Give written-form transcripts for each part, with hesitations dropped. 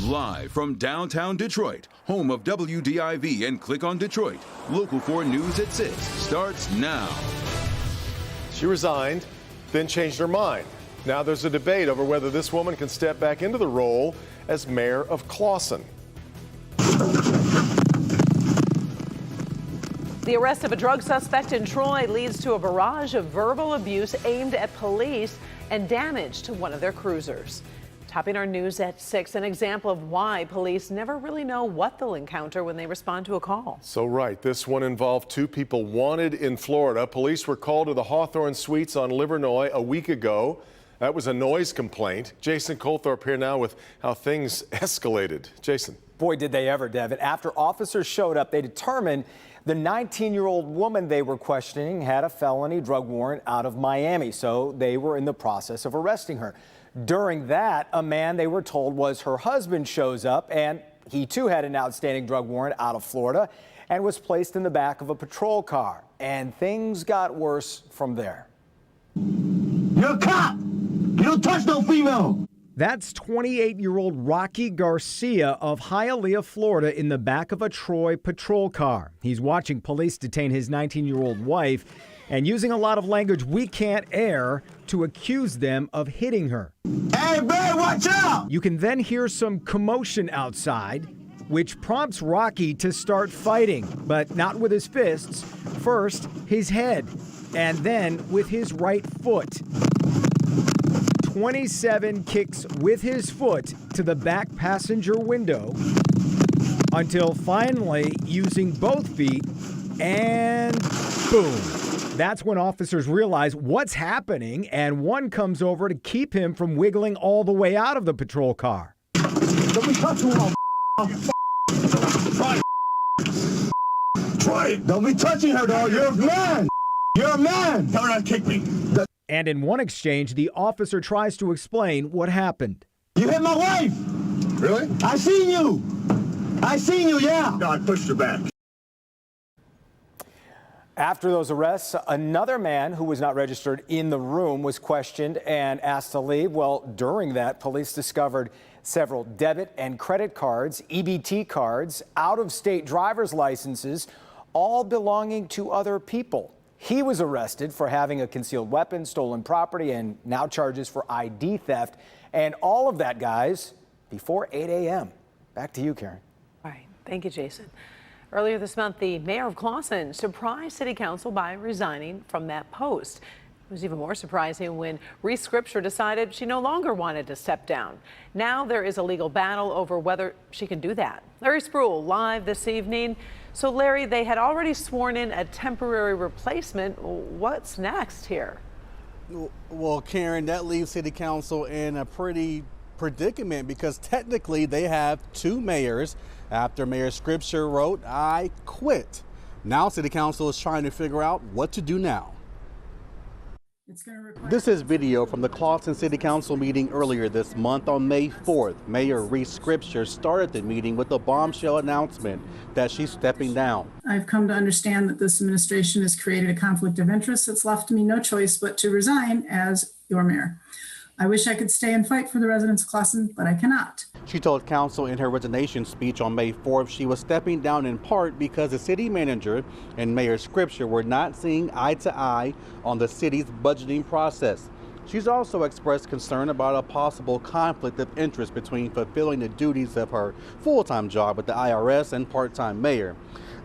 Live from downtown Detroit, home of WDIV and Click on Detroit, Local 4 News at 6 starts now. She resigned, then changed her mind. Now there's a debate over whether this woman can step back into the role as mayor of Clawson. The arrest of a drug suspect in Troy leads to a barrage of verbal abuse aimed at police and damage to one of their cruisers. Topping our news at 6, an example of why police never really know what they'll encounter when they respond to a call. So right, this one involved two people wanted in Florida. Police were called to the Hawthorne Suites on Livernois a week ago. That was a noise complaint. Jason Colthorpe here now with how things escalated. Jason. Boy, did they ever, Devin. After officers showed up, they determined the 19-year-old woman they were questioning had a felony drug warrant out of Miami, so they were in the process of arresting her. During that, a man they were told was her husband shows up, and he too had an outstanding drug warrant out of Florida and was placed in the back of a patrol car. And things got worse from there. You're a cop! You don't touch no female! That's 28-year-old Rocky Garcia of Hialeah, Florida, in the back of a Troy patrol car. He's watching police detain his 19-year-old wife and using a lot of language we can't air to accuse them of hitting her. Hey, man, watch out! You can then hear some commotion outside, which prompts Rocky to start fighting, but not with his fists. First, his head, and then with his right foot. 27 kicks with his foot to the back passenger window until finally using both feet, and boom. That's when officers realize what's happening, and one comes over to keep him from wiggling all the way out of the patrol car. Don't be touching her, Try it. Don't be touching her, dog. You're a man. You're a man. Don't not kick me. And in one exchange, the officer tries to explain what happened. You hit my wife. Really? I seen you. I seen you, yeah. No, I pushed her back. After those arrests, another man who was not registered in the room was questioned and asked to leave. Well, during that, police discovered several debit and credit cards, EBT cards, out-of-state driver's licenses, all belonging to other people. He was arrested for having a concealed weapon, stolen property, and now charges for ID theft. And all of that, guys, before 8 a.m. Back to you, Karen. All right. Thank you, Jason. Earlier this month, the mayor of Clawson surprised city council by resigning from that post. It was even more surprising when Reese Scripture decided she no longer wanted to step down. Now there is a legal battle over whether she can do that. Larry Spruill live this evening. So, Larry, they had already sworn in a temporary replacement. What's next here? Well, Karen, that leaves city council in a pretty predicament because technically they have two mayors after Mayor Scripture wrote, "I quit." Now city council is trying to figure out what to do now. This is video from the Clawson City Council meeting earlier this month on May 4th. Mayor Reese Scripture started the meeting with a bombshell announcement that she's stepping down. I've come to understand that this administration has created a conflict of interest that's left me no choice but to resign as your mayor. I wish I could stay and fight for the residents of Clawson, but I cannot. She told council in her resignation speech on May 4th she was stepping down in part because the city manager and Mayor Scripture were not seeing eye to eye on the city's budgeting process. She's also expressed concern about a possible conflict of interest between fulfilling the duties of her full-time job with the IRS and part-time mayor.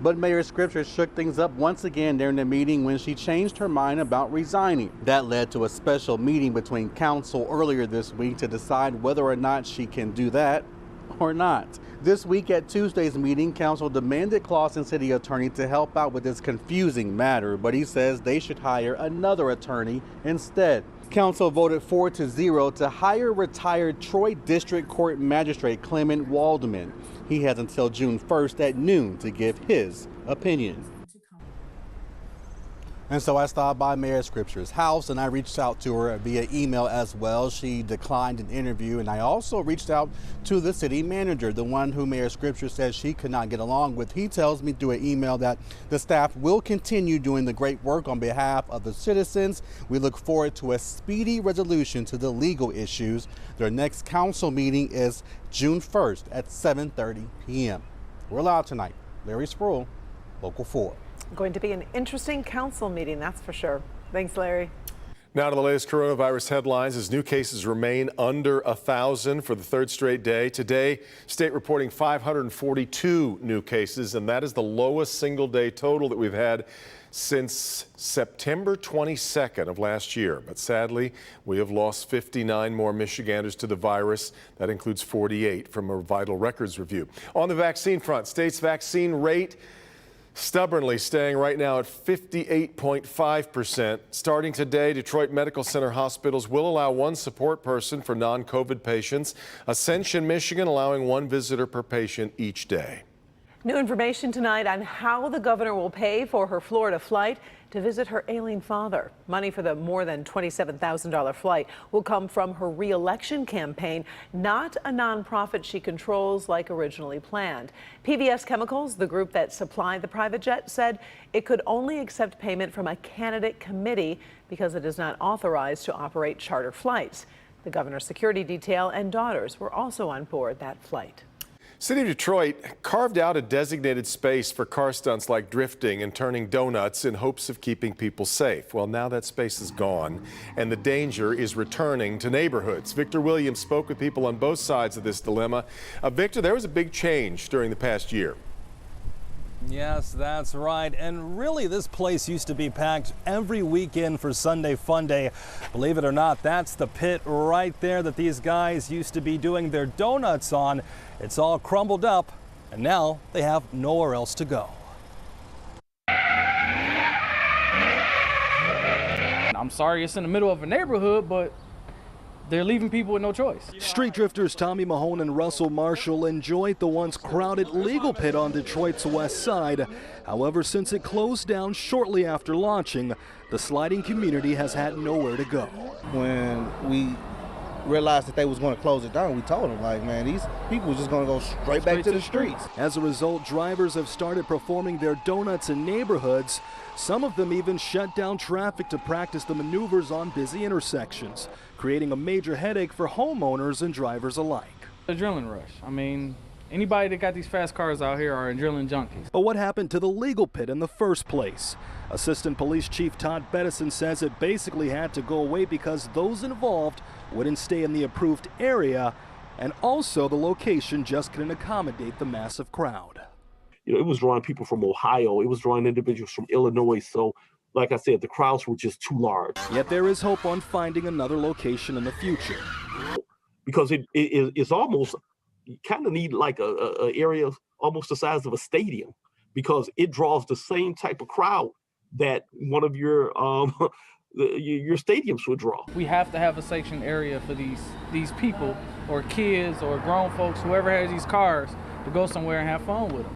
But Mayor Scripture shook things up once again during the meeting when she changed her mind about resigning. That led to a special meeting between council earlier this week to decide whether or not she can do that or not. This week at Tuesday's meeting, council demanded Clawson City Attorney to help out with this confusing matter, but he says they should hire another attorney instead. Council voted 4-0 to hire retired Troy District Court Magistrate Clement Waldman. He has until June 1st at noon to give his opinion. And so I stopped by Mayor Scripture's house and I reached out to her via email as well. She declined an interview, and I also reached out to the city manager, the one who Mayor Scripture says she could not get along with. He tells me through an email that the staff will continue doing the great work on behalf of the citizens. We look forward to a speedy resolution to the legal issues. Their next council meeting is June 1st at 7:30 p.m. We're live tonight. Larry Sproul, Local 4. Going to be an interesting council meeting, that's for sure. Thanks, Larry. Now to the latest coronavirus headlines as new cases remain under 1,000 for the third straight day. Today, state reporting 542 new cases, and that is the lowest single day total that we've had since September 22nd of last year. But sadly, we have lost 59 more Michiganders to the virus. That includes 48 from a vital records review. On the vaccine front, state's vaccine rate stubbornly staying right now at 58.5%. Starting today, Detroit Medical Center hospitals will allow one support person for non-COVID patients. Ascension, Michigan, allowing one visitor per patient each day. New information tonight on how the governor will pay for her Florida flight to visit her ailing father. Money for the more than $27,000 flight will come from her re-election campaign, not a nonprofit she controls like originally planned. PVS Chemicals, the group that supplied the private jet, said it could only accept payment from a candidate committee because it is not authorized to operate charter flights. The governor's security detail and daughters were also on board that flight. City of Detroit carved out a designated space for car stunts like drifting and turning donuts in hopes of keeping people safe. Well, now that space is gone and the danger is returning to neighborhoods. Victor Williams spoke with people on both sides of this dilemma. Victor, there was a big change during the past year. Yes, that's right. And really, this place used to be packed every weekend for Sunday Fun Day. Believe it or not, that's the pit right there that these guys used to be doing their donuts on. It's all crumbled up, and now they have nowhere else to go. I'm sorry it's in the middle of a neighborhood, but they're leaving people with no choice. Street drifters Tommy Mahone and Russell Marshall enjoyed the once crowded legal pit on Detroit's west side. However, since it closed down shortly after launching, the sliding community has had nowhere to go. When we realized that they was going to close it down, we told them, like, man, these people are just going to go straight back to the streets. As a result, drivers have started performing their donuts in neighborhoods. Some of them even shut down traffic to practice the maneuvers on busy intersections, creating a major headache for homeowners and drivers alike. Adrenaline rush. I mean, anybody that got these fast cars out here are adrenaline junkies. But what happened to the legal pit in the first place? Assistant Police Chief Todd Bettison says it basically had to go away because those involved wouldn't stay in the approved area, and also the location just couldn't accommodate the massive crowd. You know, it was drawing people from Ohio, it was drawing individuals from Illinois, so like I said, the crowds were just too large. Yet there is hope on finding another location in the future. Because it's almost, you kind of need like a area almost the size of a stadium, because it draws the same type of crowd that one of your stadiums would draw. We have to have a section area for these people or kids or grown folks, whoever has these cars, to go somewhere and have fun with them.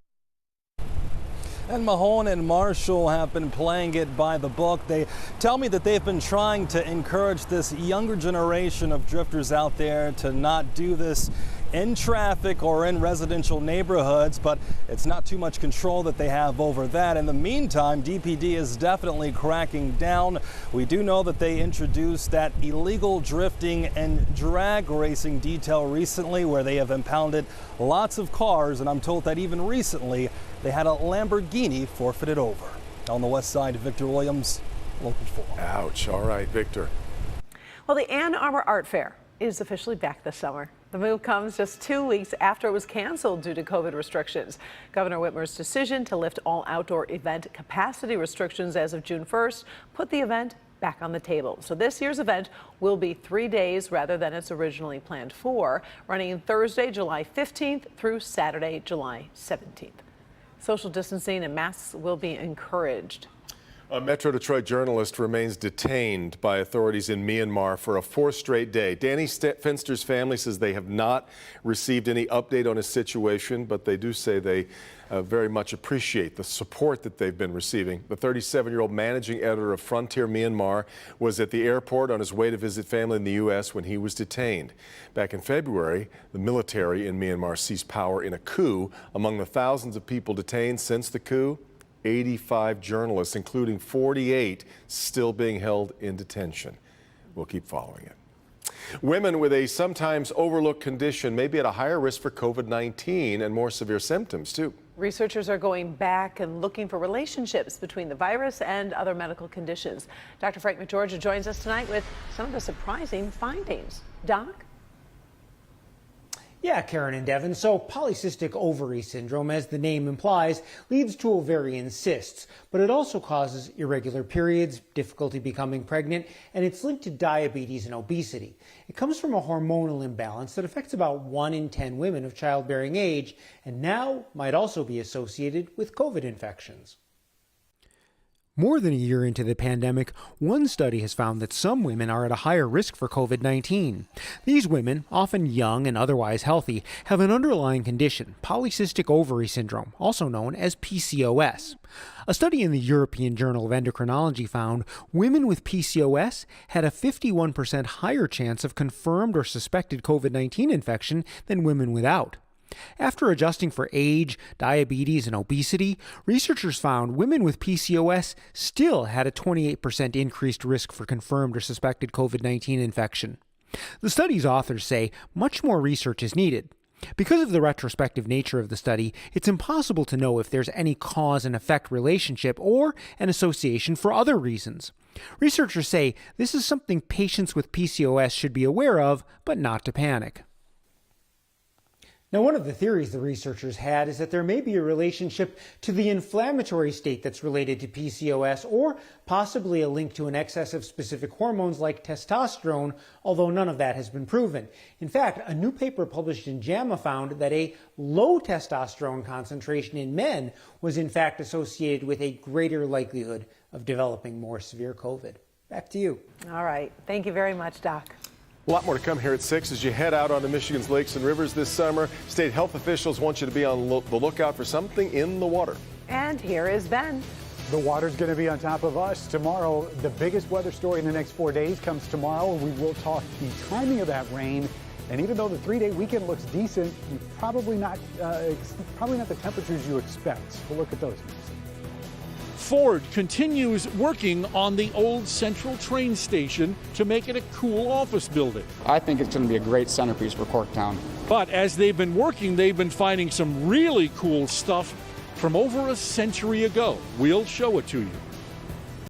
And Mahone and Marshall have been playing it by the book. They tell me that they've been trying to encourage this younger generation of drifters out there to not do this in traffic or in residential neighborhoods, but it's not too much control that they have over that. In the meantime, DPD is definitely cracking down. We do know that they introduced that illegal drifting and drag racing detail recently, where they have impounded lots of cars, and I'm told that even recently they had a Lamborghini forfeited over. On the west side, Victor Williams, Local 4. Ouch. All right, Victor. Well, the Arbor Art Fair is officially back this summer. The move comes just 2 weeks after it was canceled due to COVID restrictions. Governor Whitmer's decision to lift all outdoor event capacity restrictions as of June 1st put the event back on the table. So this year's event will be 3 days rather than it's originally planned for, running Thursday, July 15th through Saturday, July 17th. Social distancing and masks will be encouraged. A Metro Detroit journalist remains detained by authorities in Myanmar for a 4th straight day. Danny Finster's family says they have not received any update on his situation, but they do say they very much appreciate the support that they've been receiving. The 37-year-old managing editor of Frontier Myanmar was at the airport on his way to visit family in the U.S. when he was detained. Back in February, the military in Myanmar seized power in a coup. Among the thousands of people detained since the coup, 85 journalists, including 48, still being held in detention. We'll keep following it. Women with a sometimes overlooked condition may be at a higher risk for COVID-19 and more severe symptoms, too. Researchers are going back and looking for relationships between the virus and other medical conditions. Dr. Frank McGeorgia joins us tonight with some of the surprising findings. Doc? Yeah, Karen and Devin. So polycystic ovary syndrome, as the name implies, leads to ovarian cysts, but it also causes irregular periods, difficulty becoming pregnant, and it's linked to diabetes and obesity. It comes from a hormonal imbalance that affects about 1 in 10 women of childbearing age, and now might also be associated with COVID infections. More than a year into the pandemic, one study has found that some women are at a higher risk for COVID-19. These women, often young and otherwise healthy, have an underlying condition, polycystic ovary syndrome, also known as PCOS. A study in the European Journal of Endocrinology found women with PCOS had a 51% higher chance of confirmed or suspected COVID-19 infection than women without. After adjusting for age, diabetes, and obesity, researchers found women with PCOS still had a 28% increased risk for confirmed or suspected COVID-19 infection. The study's authors say much more research is needed. Because of the retrospective nature of the study, it's impossible to know if there's any cause and effect relationship or an association for other reasons. Researchers say this is something patients with PCOS should be aware of, but not to panic. Now, one of the theories the researchers had is that there may be a relationship to the inflammatory state that's related to PCOS, or possibly a link to an excess of specific hormones like testosterone, although none of that has been proven. In fact, a new paper published in JAMA found that a low testosterone concentration in men was in fact associated with a greater likelihood of developing more severe COVID. Back to you. All right. Thank you very much, Doc. A lot more to come here at 6 as you head out onto Michigan's lakes and rivers this summer. State health officials want you to be on the lookout for something in the water. And here is Ben. The water's going to be on top of us tomorrow. The biggest weather story in the next 4 days comes tomorrow. We will talk the timing of that rain. And even though the 3-day weekend looks decent, probably not the temperatures you expect. We'll look at those next. Ford continues working on the old Central train station to make it a cool office building. I think it's going to be a great centerpiece for Corktown. But as they've been working, they've been finding some really cool stuff from over a century ago. We'll show it to you.